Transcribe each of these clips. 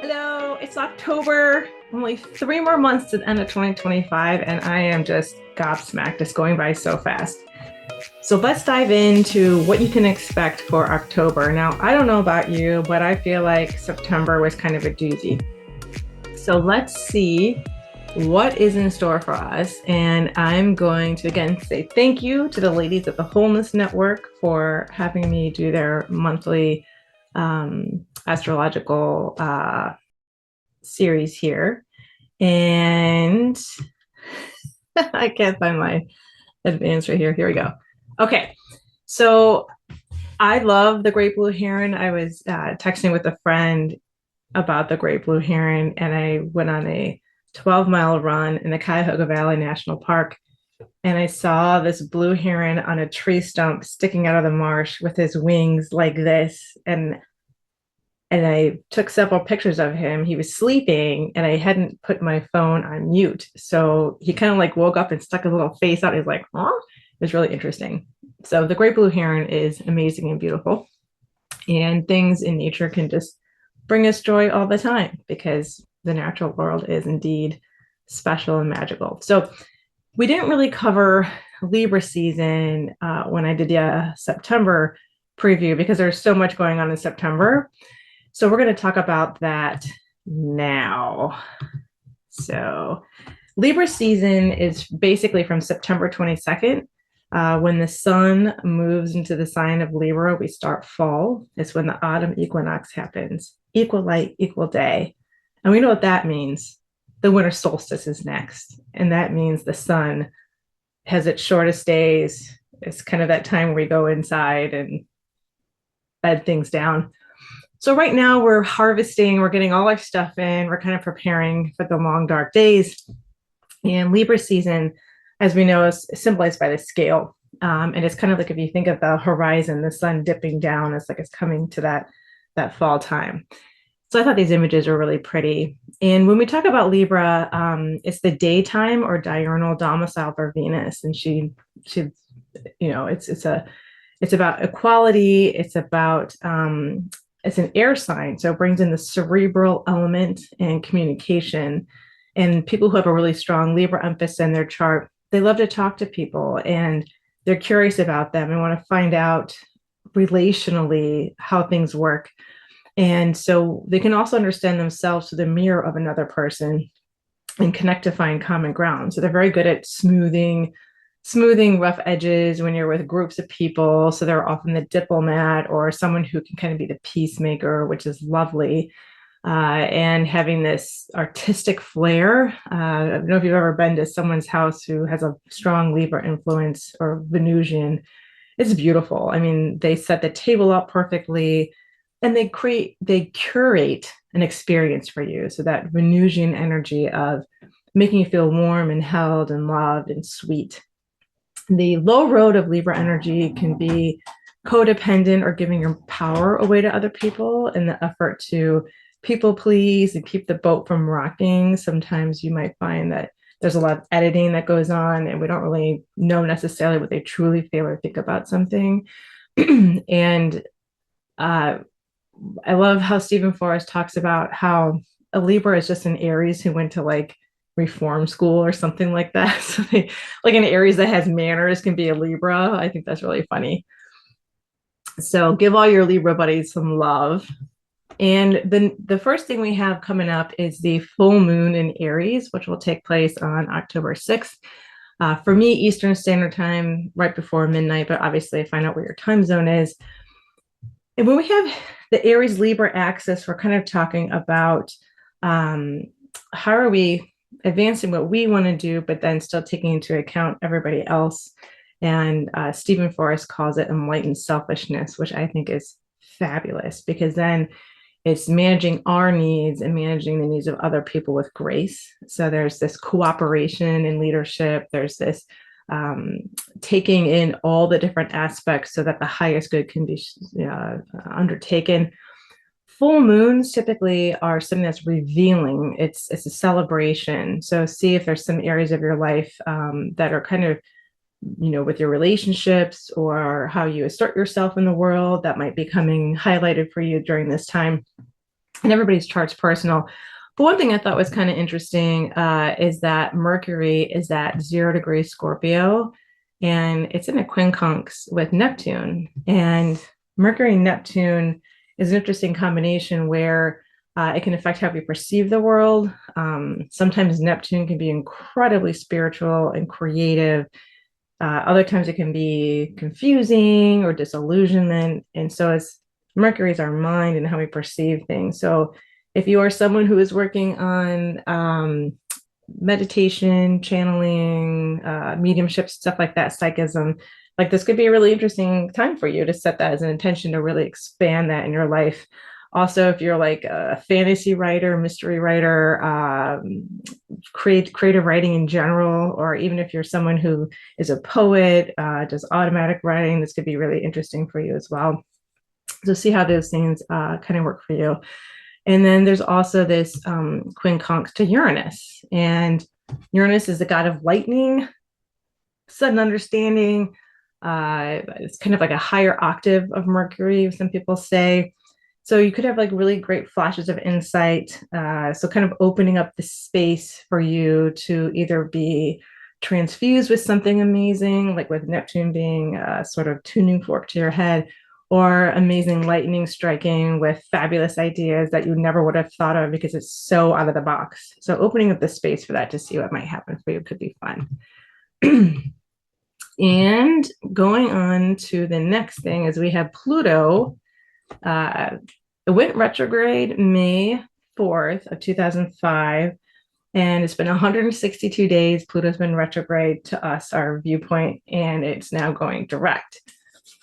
Hello, it's October, only 3 more months to the end of 2025, and I am just gobsmacked. It's going by so fast. So let's dive into what you can expect for October. Now, I don't know about you, but I feel like September was kind of a doozy. So let's see what is in store for us. And I'm going to again say thank you to the ladies at the Wholeness Network for having me do their monthly astrological series here. And I can't find my advance right here. Here we go. Okay. So I love the great blue heron. I was texting with a friend about the great blue heron, and I went on a 12-mile run in the Cuyahoga Valley National Park. And I saw this blue heron on a tree stump sticking out of the marsh with his wings like this. And I took several pictures of him. He was sleeping, and I hadn't put my phone on mute. So he kind of like woke up and stuck his little face out. He's like, huh? It was really interesting. So the great blue heron is amazing and beautiful. And things in nature can just bring us joy all the time because the natural world is indeed special and magical. So we didn't really cover Libra season when I did the September preview because there's so much going on in September. So we're going to talk about that now. So Libra season is basically from September 22nd. When the sun moves into the sign of Libra, we start fall. It's when the autumn equinox happens. Equal light, equal day. And we know what that means. The winter solstice is next. And that means the sun has its shortest days. It's kind of that time where we go inside and bed things down. So right now we're harvesting, we're getting all our stuff in, we're kind of preparing for the long, dark days. And Libra season, as we know, is symbolized by the scale. And it's kind of like if you think of the horizon, the sun dipping down, it's like it's coming to that fall time. So I thought these images are really pretty. And when we talk about Libra, it's the daytime or diurnal domicile for Venus. And she, it's about equality. It's about, it's an air sign. So it brings in the cerebral element and communication. And people who have a really strong Libra emphasis in their chart, they love to talk to people and they're curious about them and want to find out relationally how things work. And so they can also understand themselves through the mirror of another person and connect to find common ground. So they're very good at smoothing rough edges when you're with groups of people. So they're often the diplomat or someone who can kind of be the peacemaker, which is lovely. And having this artistic flair. I don't know if you've ever been to someone's house who has a strong Libra influence or Venusian. It's beautiful. I mean, they set the table up perfectly and they curate an experience for you. So that Venusian energy of making you feel warm and held and loved and sweet. The low road of Libra energy can be codependent or giving your power away to other people in the effort to people please and keep the boat from rocking. Sometimes you might find that there's a lot of editing that goes on and we don't really know necessarily what they truly feel or think about something. And I love how Stephen Forrest talks about how a Libra is just an Aries who went to like reform school or something like that. So they, like an Aries that has manners can be a Libra. I think that's really funny. So give all your Libra buddies some love. And then the first thing we have coming up is the full moon in Aries, which will take place on October 6th. For me, Eastern Standard Time, right before midnight, but obviously find out where your time zone is. And when we have the Aries Libra axis, we're kind of talking about how are we advancing what we want to do, but then still taking into account everybody else. And Stephen Forrest calls it enlightened selfishness, which I think is fabulous because then it's managing our needs and managing the needs of other people with grace. So there's this cooperation in leadership. There's this taking in all the different aspects so that the highest good can be undertaken. Full moons typically are something that's revealing. It's a celebration. So see if there's some areas of your life that are kind of, with your relationships or how you assert yourself in the world that might be coming highlighted for you during this time. and everybody's chart's personal. But one thing I thought was kind of interesting is that Mercury is at 0 degrees Scorpio, and it's in a quincunx with Neptune. And Mercury and Neptune is an interesting combination where it can affect how we perceive the world. Sometimes Neptune can be incredibly spiritual and creative. Other times it can be confusing or disillusionment. And so it's Mercury is our mind and how we perceive things. So if you are someone who is working on meditation, channeling, mediumship, stuff like that, psychism, like this could be a really interesting time for you to set that as an intention to really expand that in your life. Also, if you're like a fantasy writer, mystery writer, creative writing in general, or even if you're someone who is a poet, does automatic writing, this could be really interesting for you as well. So see how those things kind of work for you. And then there's also this quincunx to Uranus. And Uranus is the god of lightning, sudden understanding. It's kind of like a higher octave of Mercury, some people say. So you could have like really great flashes of insight. So kind of opening up the space for you to either be transfused with something amazing, like with Neptune being a sort of tuning fork to your head, or amazing lightning striking with fabulous ideas that you never would have thought of because it's so out of the box. So opening up the space for that to see what might happen for you could be fun. And going on to the next thing is we have Pluto. It went retrograde May 4th of 2005, and it's been 162 days. Pluto's been retrograde to us, our viewpoint, and it's now going direct.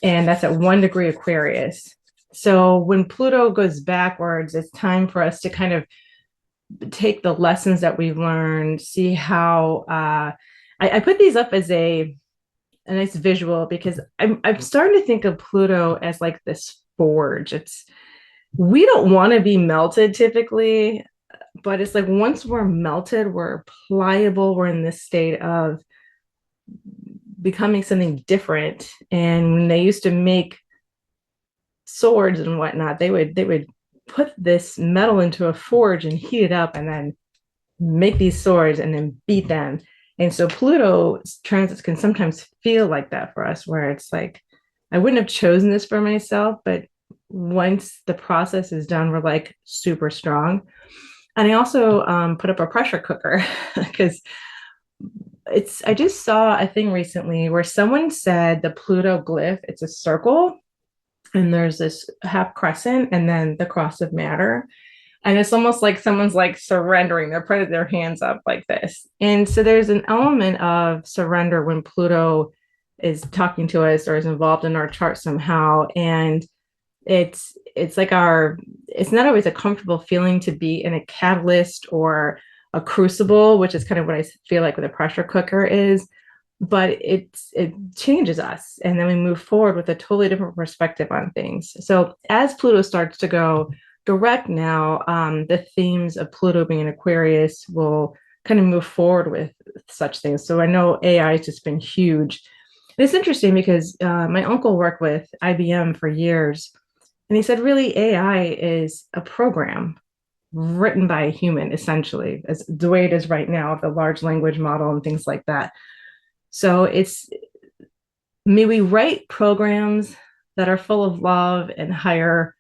And that's at 1 degree Aquarius. So when Pluto goes backwards, it's time for us to kind of take the lessons that we've learned, see how I put these up as a nice visual because I'm starting to think of Pluto as like this forge. We don't want to be melted typically, but it's like once we're melted, we're pliable, we're in this state of becoming something different. And when they used to make swords and whatnot, they would put this metal into a forge and heat it up and then make these swords and then beat them. And so Pluto transits can sometimes feel like that for us, where it's like, I wouldn't have chosen this for myself, but once the process is done, we're like super strong. And I also put up a pressure cooker because I just saw a thing recently where someone said the Pluto glyph, it's a circle and there's this half crescent and then the cross of matter. And it's almost like someone's like surrendering. They're putting their hands up like this. And so there's an element of surrender when Pluto is talking to us or is involved in our chart somehow. And it's like it's not always a comfortable feeling to be in a catalyst or a crucible, which is kind of what I feel like with a pressure cooker is, but it changes us. And then we move forward with a totally different perspective on things. So as Pluto starts to go direct now, the themes of Pluto being in Aquarius will kind of move forward with such things. So I know AI has just been huge. And it's interesting because my uncle worked with IBM for years, and he said, really, AI is a program written by a human, essentially, as the way it is right now, the large language model and things like that. So may we write programs that are full of love and higher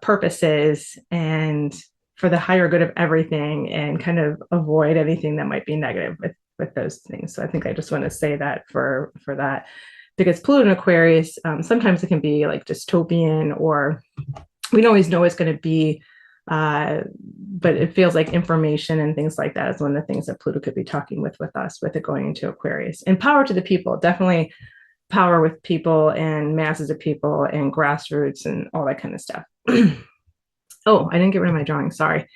purposes and for the higher good of everything, and kind of avoid anything that might be negative with those things. So I think I just want to say that for that, because Pluto in Aquarius, sometimes it can be like dystopian, or we don't always know what it's going to be, but it feels like information and things like that is one of the things that Pluto could be talking with us, with it going into Aquarius. And power to the people, definitely power with people and masses of people and grassroots and all that kind of stuff. Oh, I didn't get rid of my drawing, sorry.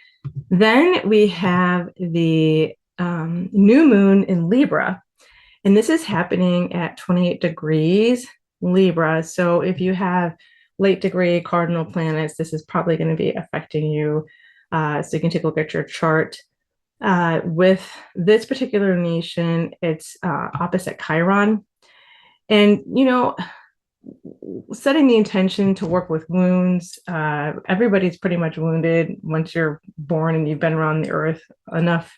Then we have the new moon in Libra, and this is happening at 28 degrees Libra. So if you have late degree cardinal planets, this is probably going to be affecting you. So you can take a look at your chart. With this particular nation, it's opposite Chiron. And, you know, setting the intention to work with wounds. Everybody's pretty much wounded once you're born and you've been around the earth enough,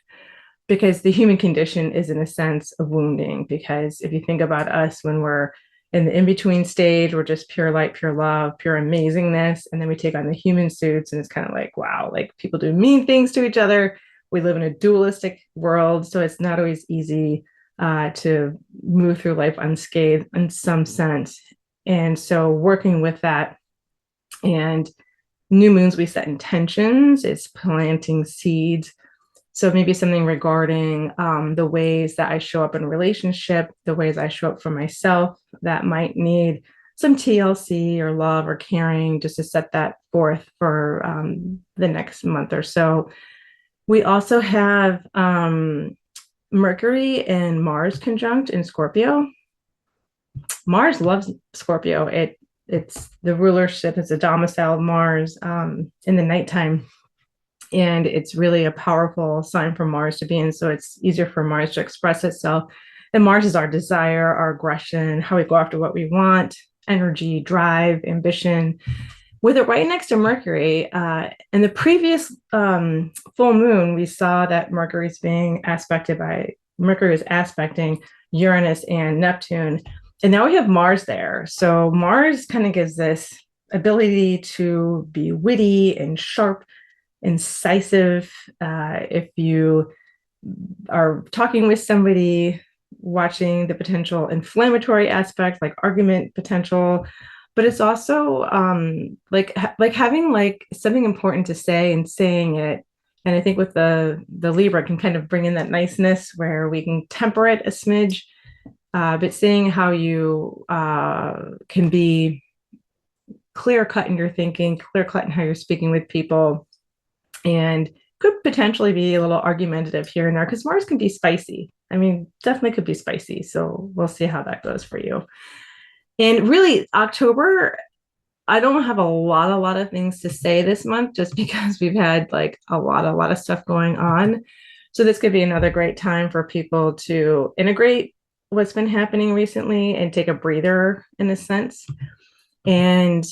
because the human condition is in a sense of wounding. Because if you think about us when we're in the in-between stage, we're just pure light, pure love, pure amazingness. And then we take on the human suits and it's kind of like, wow, like people do mean things to each other. We live in a dualistic world. So it's not always easy to move through life unscathed in some sense. And so working with that, and new moons, we set intentions, it's planting seeds. So maybe something regarding the ways that I show up in a relationship, the ways I show up for myself that might need some TLC or love or caring, just to set that forth for the next month or so. We also have Mercury and Mars conjunct in Scorpio. Mars loves Scorpio. It's the rulership, it's a domicile of Mars in the nighttime. And it's really a powerful sign for Mars to be in. So it's easier for Mars to express itself. And Mars is our desire, our aggression, how we go after what we want, energy, drive, ambition. With it right next to Mercury, in the previous full moon, we saw that Mercury was aspecting Uranus and Neptune. And now we have Mars there. So Mars kind of gives this ability to be witty and sharp, incisive. If you are talking with somebody, watching the potential inflammatory aspects like argument potential, but it's also like having like something important to say and saying it. And I think with the Libra can kind of bring in that niceness where we can temper it a smidge, but seeing how you can be clear cut in your thinking, clear cut in how you're speaking with people, and could potentially be a little argumentative here and there because Mars can be spicy. I mean, definitely could be spicy. So we'll see how that goes for you. And really, October, I don't have a lot of things to say this month just because we've had like a lot of stuff going on. So this could be another great time for people to integrate what's been happening recently and take a breather in a sense. And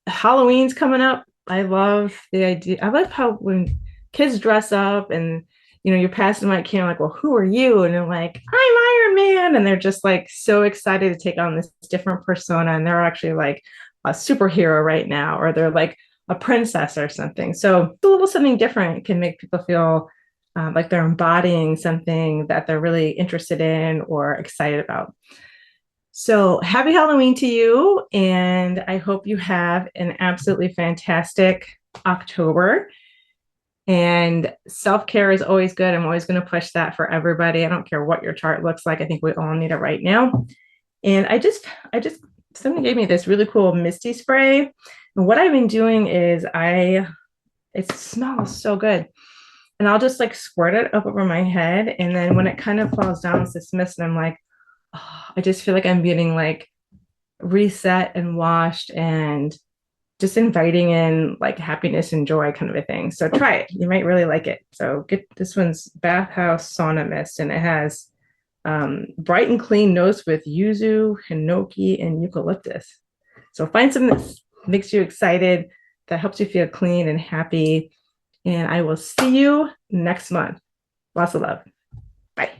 Halloween's coming up. I love the idea. I love how when kids dress up and, you know, you're passing my camera like, well, who are you? And they're like, I'm Iron Man. And they're just like so excited to take on this different persona. And they're actually like a superhero right now, or they're like a princess or something. So a little something different can make people feel like they're embodying something that they're really interested in or excited about. So happy Halloween to you. And I hope you have an absolutely fantastic October. And self-care is always good. I'm always going to push that for everybody. I don't care what your chart looks like. I think we all need it right now. And I just, somebody gave me this really cool Misty spray. And what I've been doing is it smells so good. And I'll just like squirt it up over my head. And then when it kind of falls down, it's this mist. And I'm like, oh, I just feel like I'm getting like reset and washed and just inviting in like happiness and joy kind of a thing. So try it. You might really like it. So get this one's Bathhouse Sauna Mist, and it has bright and clean notes with yuzu, hinoki, and eucalyptus. So find something that makes you excited, that helps you feel clean and happy. And I will see you next month. Lots of love. Bye.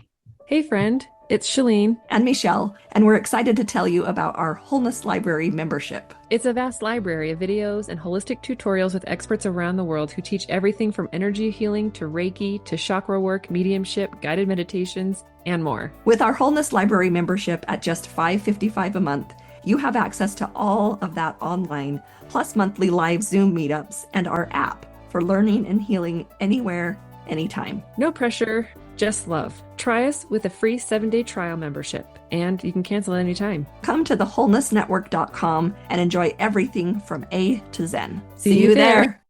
Hey friend, it's Shalene and Michelle, and we're excited to tell you about our Wholeness Library membership. It's a vast library of videos and holistic tutorials with experts around the world who teach everything from energy healing to Reiki to chakra work, mediumship, guided meditations, and more. With our Wholeness Library membership at just $5.55 a month, you have access to all of that online, plus monthly live Zoom meetups and our app for learning and healing anywhere, anytime. No pressure, just love. Try us with a free 7-day trial membership, and you can cancel at any time. Come to thewholenessnetwork.com and enjoy everything from A to Zen. See you there.